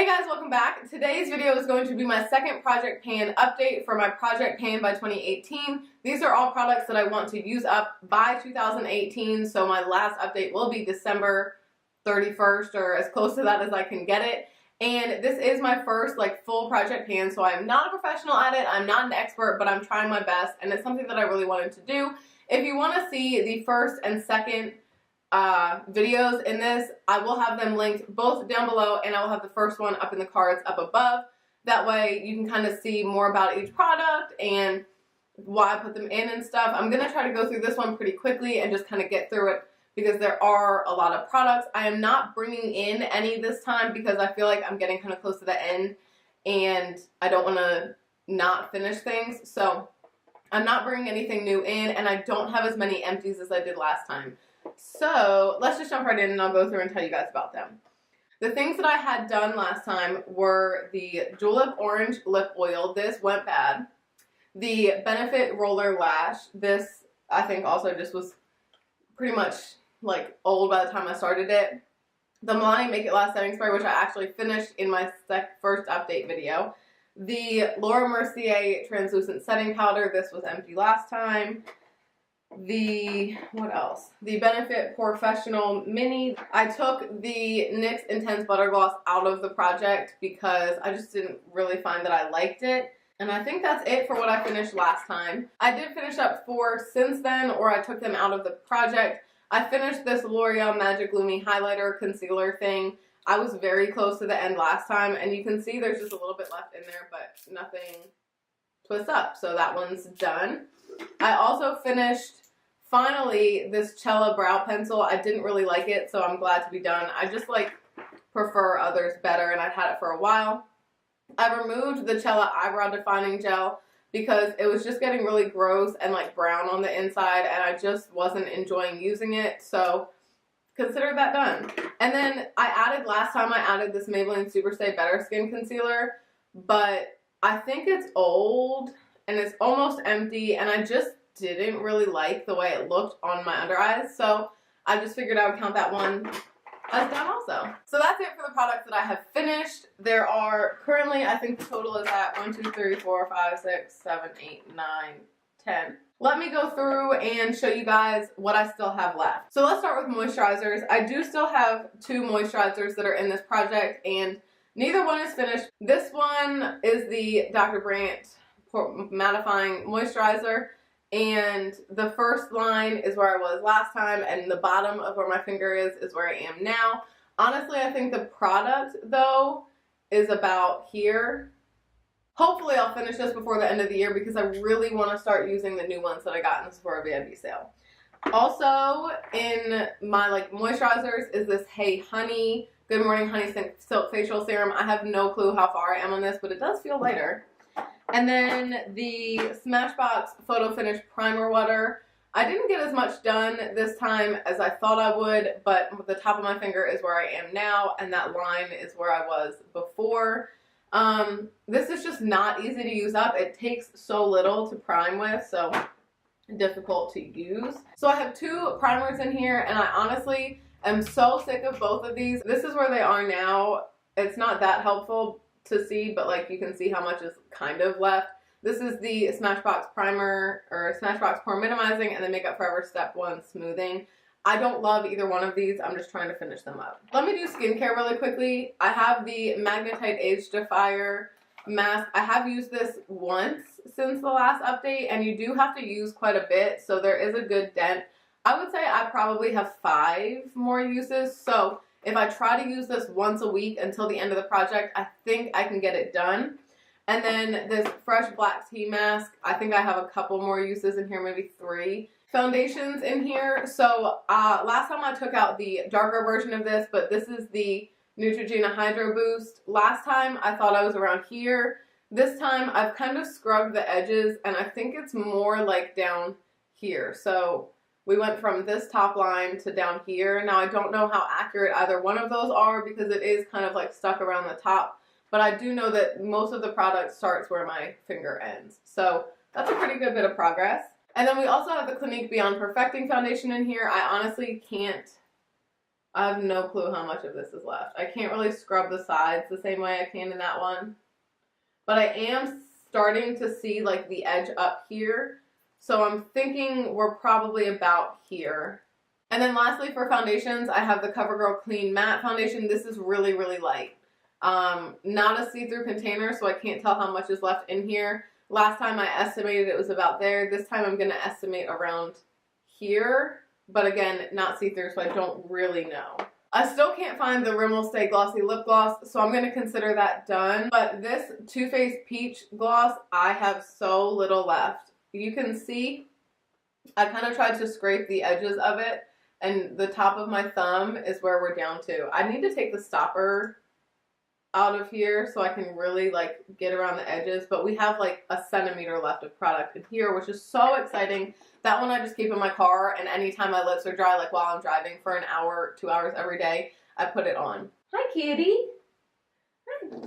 Hey guys, welcome back. Today's video is going to be my second Project Pan update for my Project Pan by 2018. These are all products that I want to use up by 2018, so my last update will be December 31st or as close to that as I can get it. And this is my first full Project Pan, so I'm not a professional at it, I'm not an expert, but I'm trying my best and it's something that I really wanted to do. If you want to see the first and second videos in this, I will have them linked both down below, and I will have the first one up in the cards up above. That way you can kind of see more about each product and why I put them in and stuff. I'm going to try to go through this one pretty quickly and just kind of get through it because there are a lot of products. I am not bringing in any this time because I feel like I'm getting kind of close to the end and I don't want to not finish things. So I'm not bringing anything new in, and I don't have as many empties as I did last time. So let's just jump right in and I'll go through and tell you guys about them. The things that I had done last time were the Julep Orange Lip Oil. This went bad. The Benefit Roller Lash. This I think also just was pretty much old by the time I started it. The Milani Make It Last Setting Spray, which I actually finished in my first update video. The Laura Mercier Translucent Setting Powder. This was empty last time. What else? The Benefit Professional Mini. I took the NYX Intense Butter Gloss out of the project because I just didn't really find that I liked it. And I think that's it for what I finished last time. I did finish up 4 since then, or I took them out of the project. I finished this L'Oreal Magic Lumi Highlighter Concealer thing. I was very close to the end last time, and you can see there's just a little bit left in there, but nothing twists up. So that one's done. I also finished, finally, this Cella Brow Pencil. I didn't really like it, so I'm glad to be done. I just prefer others better, and I've had it for a while. I removed the Cella Eyebrow Defining Gel because it was just getting really gross and brown on the inside, and I just wasn't enjoying using it, so consider that done. And then last time I added this Maybelline Superstay Better Skin Concealer, but I think it's old and it's almost empty, and I just didn't really like the way it looked on my under eyes, so I just figured I would count that one as done also. So that's it for the products that I have finished. There are currently, I think the total is at 1, 2, 3, 4, 5, 6, 7, 8, 9, 10. Let me go through and show you guys what I still have left. So let's start with moisturizers. I do still have 2 moisturizers that are in this project, and neither one is finished. This one is the Dr. Brandt Mattifying Moisturizer. And the first line is where I was last time, and the bottom of where my finger is where I am now. Honestly, I think the product, though, is about here. Hopefully, I'll finish this before the end of the year because I really want to start using the new ones that I got in the Sephora VIP sale. Also, in my moisturizers is this Hey Honey Good Morning Honey Silk Facial Serum. I have no clue how far I am on this, but it does feel lighter. And then the Smashbox Photo Finish Primer Water. I didn't get as much done this time as I thought I would, but the top of my finger is where I am now, and that line is where I was before. This is just not easy to use up. It takes so little to prime with, so difficult to use. So I have 2 primers in here, and I honestly am so sick of both of these. This is where they are now. It's not that helpful to see, but you can see how much is kind of left. This is the Smashbox Primer, or Smashbox Pore Minimizing, and the Makeup Forever Step 1 Smoothing. I don't love either one of these. I'm just trying to finish them up. Let me do skincare really quickly. I have the Magnetite Age Defier Mask. I have used this once since the last update, and you do have to use quite a bit, so there is a good dent. I would say I probably have 5 more uses, so if I try to use this once a week until the end of the project, I think I can get it done. And then this Fresh Black Tea Mask, I think I have a couple more uses in here, maybe 3. Foundations in here. So last time I took out the darker version of this, but this is the Neutrogena Hydro Boost. Last time I thought I was around here. This time I've kind of scrubbed the edges, and I think it's more down here. So we went from this top line to down here. Now, I don't know how accurate either one of those are because it is kind of stuck around the top. But I do know that most of the product starts where my finger ends. So that's a pretty good bit of progress. And then we also have the Clinique Beyond Perfecting Foundation in here. I honestly can't I have no clue how much of this is left. I can't really scrub the sides the same way I can in that one. But I am starting to see like the edge up here. So I'm thinking we're probably about here. And then lastly for foundations, I have the CoverGirl Clean Matte Foundation. This is really, really light. Not a see-through container, so I can't tell how much is left in here. Last time I estimated it was about there. This time I'm going to estimate around here. But again, not see-through, so I don't really know. I still can't find the Rimmel Stay Glossy Lip Gloss, so I'm going to consider that done. But this Too Faced Peach Gloss, I have so little left. You can see I kind of tried to scrape the edges of it, and the top of my thumb is where we're down to. I need to take the stopper out of here so I can really like get around the edges, but we have like a centimeter left of product in here, which is so exciting. That one I just keep in my car, and anytime my lips are dry, like while I'm driving for an hour, 2 hours every day, I put it on. Hi, kitty. Hi.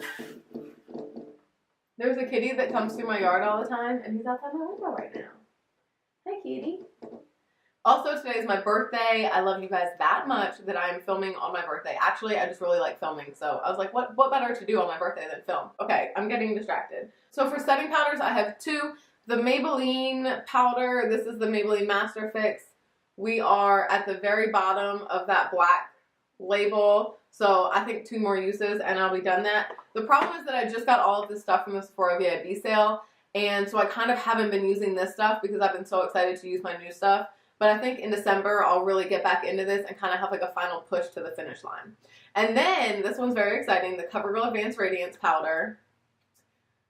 There's a kitty that comes through my yard all the time, and he's outside my window right now. Hi, kitty. Also, today is my birthday. I love you guys that much that I am filming on my birthday. Actually, I just really like filming, so I was like, what better to do on my birthday than film? Okay, I'm getting distracted. So for setting powders, I have two. The Maybelline powder, this is the Maybelline Master Fix. We are at the very bottom of that black label, so I think 2 more uses and I'll be done that. The problem is that I just got all of this stuff from the Sephora VIP sale, and so I kind of haven't been using this stuff because I've been so excited to use my new stuff. But I think in December, I'll really get back into this and kind of have like a final push to the finish line. And then, this one's very exciting, the CoverGirl Advanced Radiance Powder.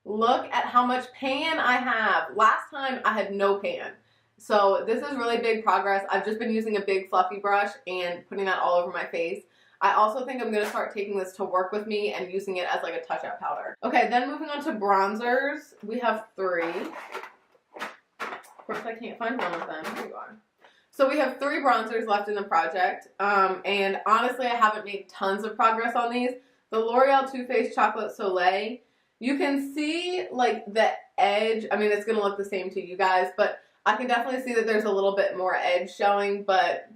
Look at how much pan I have. Last time, I had no pan. So this is really big progress. I've just been using a big fluffy brush and putting that all over my face. I also think I'm going to start taking this to work with me and using it as like a touch-up powder. Okay, then moving on to bronzers. We have 3. Of course, I can't find one of them. Here you are. So we have 3 bronzers left in the project, and honestly I haven't made tons of progress on these. The L'Oreal Too Faced Chocolate Soleil, you can see like the edge. I mean, it's going to look the same to you guys, but I can definitely see that there's a little bit more edge showing, but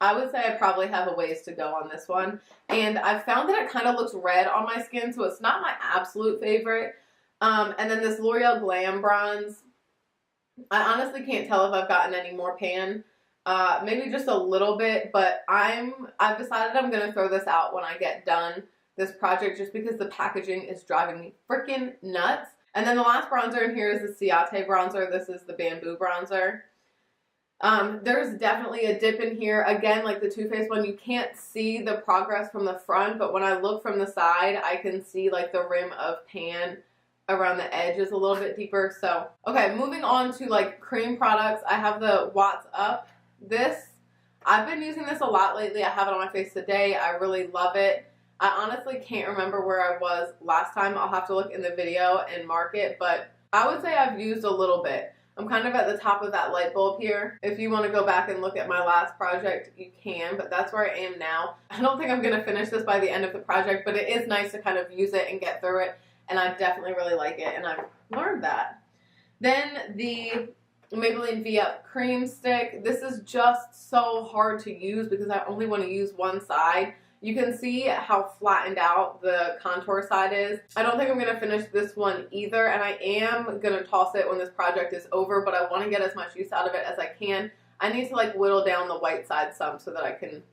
I would say I probably have a ways to go on this one. And I've found that it kind of looks red on my skin, so it's not my absolute favorite. And then this L'Oreal Glam Bronze, I honestly can't tell if I've gotten any more pan. Maybe just a little bit, but I've decided I'm going to throw this out when I get done this project just because the packaging is driving me freaking nuts. And then the last bronzer in here is the Ciate bronzer. This is the Bamboo bronzer. There's definitely a dip in here. Again, like the Too Faced one, you can't see the progress from the front, but when I look from the side, I can see like the rim of pan around the edge is a little bit deeper. So, okay, moving on to like cream products. I have the Watts Up. This, I've been using this a lot lately. I have it on my face today. I really love it. I honestly can't remember where I was last time. I'll have to look in the video and mark it, but I would say I've used a little bit. I'm kind of at the top of that light bulb here. If you want to go back and look at my last project, you can, but that's where I am now. I don't think I'm going to finish this by the end of the project, but it is nice to kind of use it and get through it, and I definitely really like it, and I've learned that. Then the Maybelline V-Up Cream Stick. This is just so hard to use because I only want to use one side. You can see how flattened out the contour side is. I don't think I'm going to finish this one either, and I am going to toss it when this project is over, but I want to get as much use out of it as I can. I need to like whittle down the white side some so that I can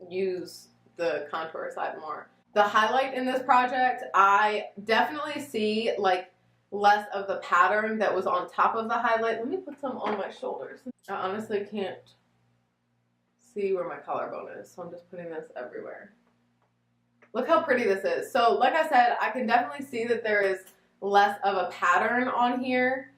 use the contour side more. The highlight in this project, I definitely see like less of the pattern that was on top of the highlight. Let me put some on my shoulders. I honestly can't see where my collarbone is, so I'm just putting this everywhere. Look how pretty this is. So like I said, I can definitely see that there is less of a pattern on here.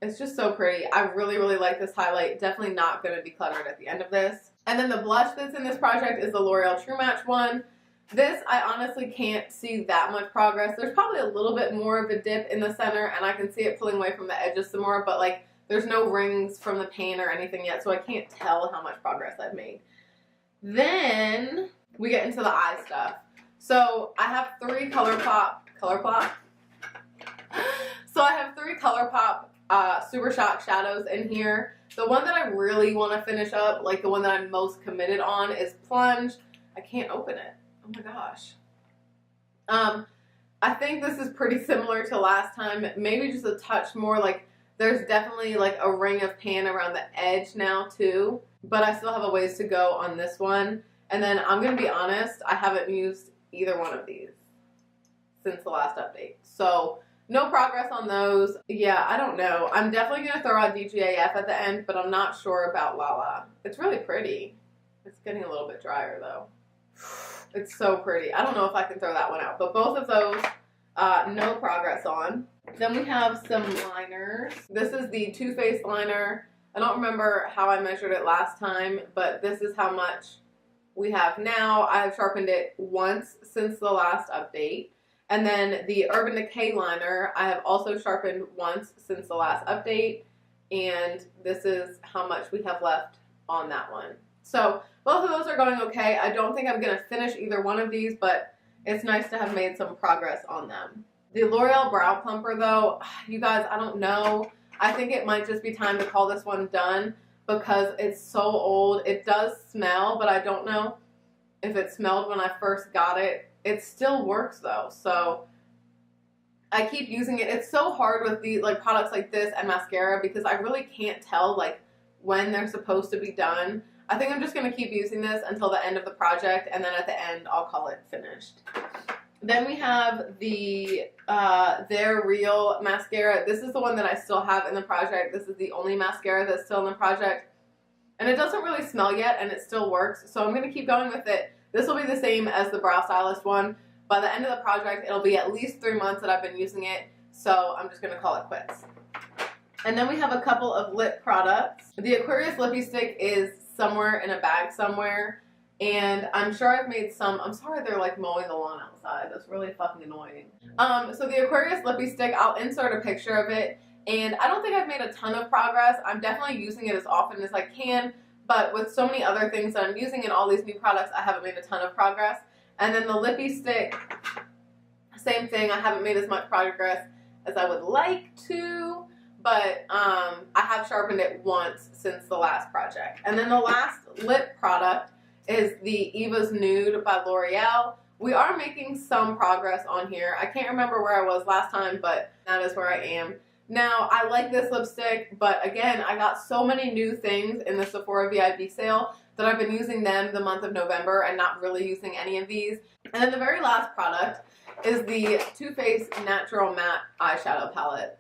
It's just so pretty. I really, really like this highlight. Definitely not going to be cluttered at the end of this. And then the blush that's in this project is the L'Oreal True Match one. This, I honestly can't see that much progress. There's probably a little bit more of a dip in the center, and I can see it pulling away from the edges some more, but like there's no rings from the pan or anything yet, so I can't tell how much progress I've made. Then we get into the eye stuff. So I have 3 ColourPop. So I have 3 ColourPop Super Shock shadows in here. The one that I really want to finish up, like the one that I'm most committed on, is Plunge. I can't open it. Oh my gosh. I think this is pretty similar to last time. Maybe just a touch more. Like, there's definitely like a ring of pan around the edge now too. But I still have a ways to go on this one. And then I'm going to be honest, I haven't used either one of these since the last update. So no progress on those. Yeah, I don't know. I'm definitely going to throw out DGAF at the end, but I'm not sure about Lala. It's really pretty. It's getting a little bit drier though. It's so pretty. I don't know if I can throw that one out, but both of those, no progress on. Then we have some liners. This is the Too Faced liner. I don't remember how I measured it last time, but this is how much we have now. I have sharpened it once since the last update. And then the Urban Decay liner, I have also sharpened once since the last update. And this is how much we have left on that one. So both of those are going okay. I don't think I'm going to finish either one of these, but it's nice to have made some progress on them. The L'Oreal Brow Plumper though, you guys, I don't know. I think it might just be time to call this one done because it's so old. It does smell, but I don't know if it smelled when I first got it. It still works though, so I keep using it. It's so hard with the products like this and mascara because I really can't tell like when they're supposed to be done. I think I'm just going to keep using this until the end of the project, and then at the end I'll call it finished. Then we have the They're Real mascara. This is the one that I still have in the project. This is the only mascara that's still in the project. And it doesn't really smell yet, and it still works, so I'm going to keep going with it. This will be the same as the Brow Stylist one. By the end of the project, it'll be at least 3 months that I've been using it, so I'm just going to call it quits. And then we have a couple of lip products. The Aquarius Lippy Stick is somewhere in a bag somewhere, and I'm sure I've made some. I'm sorry they're like mowing the lawn outside. That's really fucking annoying. So the Aquarius Lippy Stick, I'll insert a picture of it, and I don't think I've made a ton of progress. I'm definitely using it as often as I can, but with so many other things that I'm using and all these new products, I haven't made a ton of progress. And then the Lippy Stick, same thing. I haven't made as much progress as I would like to, but I have sharpened it once since the last project. And then the last lip product is the Eva's Nude by L'Oreal. We are making some progress on here. I can't remember where I was last time, but that is where I am. Now, I like this lipstick, but again, I got so many new things in the Sephora VIP sale that I've been using them the month of November and not really using any of these. And then the very last product is the Too Faced Natural Matte Eyeshadow Palette.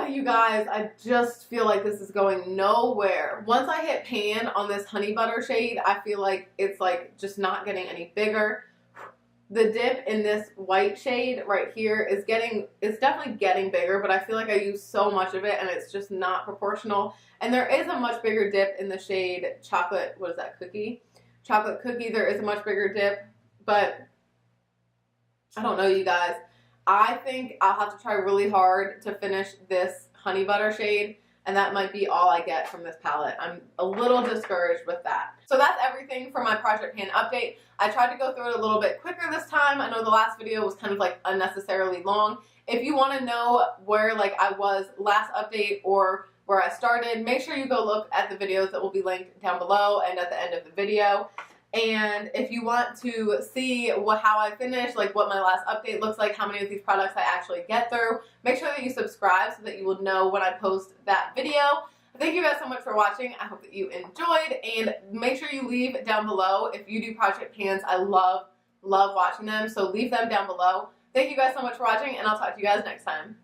You guys, I just feel like this is going nowhere. Once I hit pan on this Honey Butter shade, I feel like it's like just not getting any bigger. The dip in this white shade right here is definitely getting bigger, but I feel like I use so much of it and it's just not proportional. And there is a much bigger dip in the shade Chocolate, what is that, Cookie? Chocolate Cookie, there is a much bigger dip, but I don't know, you guys. I think I'll have to try really hard to finish this Honey Butter shade, and that might be all I get from this palette. I'm a little discouraged with that. So that's everything for my Project Pan update. I tried to go through it a little bit quicker this time. I know the last video was kind of like unnecessarily long. If you want to know where like I was last update or where I started, make sure you go look at the videos that will be linked down below and at the end of the video. And if you want to see how I finish, like what my last update looks like, how many of these products I actually get through, make sure that you subscribe so that you will know when I post that video. Thank you guys so much for watching. I hope that you enjoyed, and make sure you leave down below if you do project pans. I love watching them, so leave them down below. Thank you guys so much for watching, and I'll talk to you guys next time.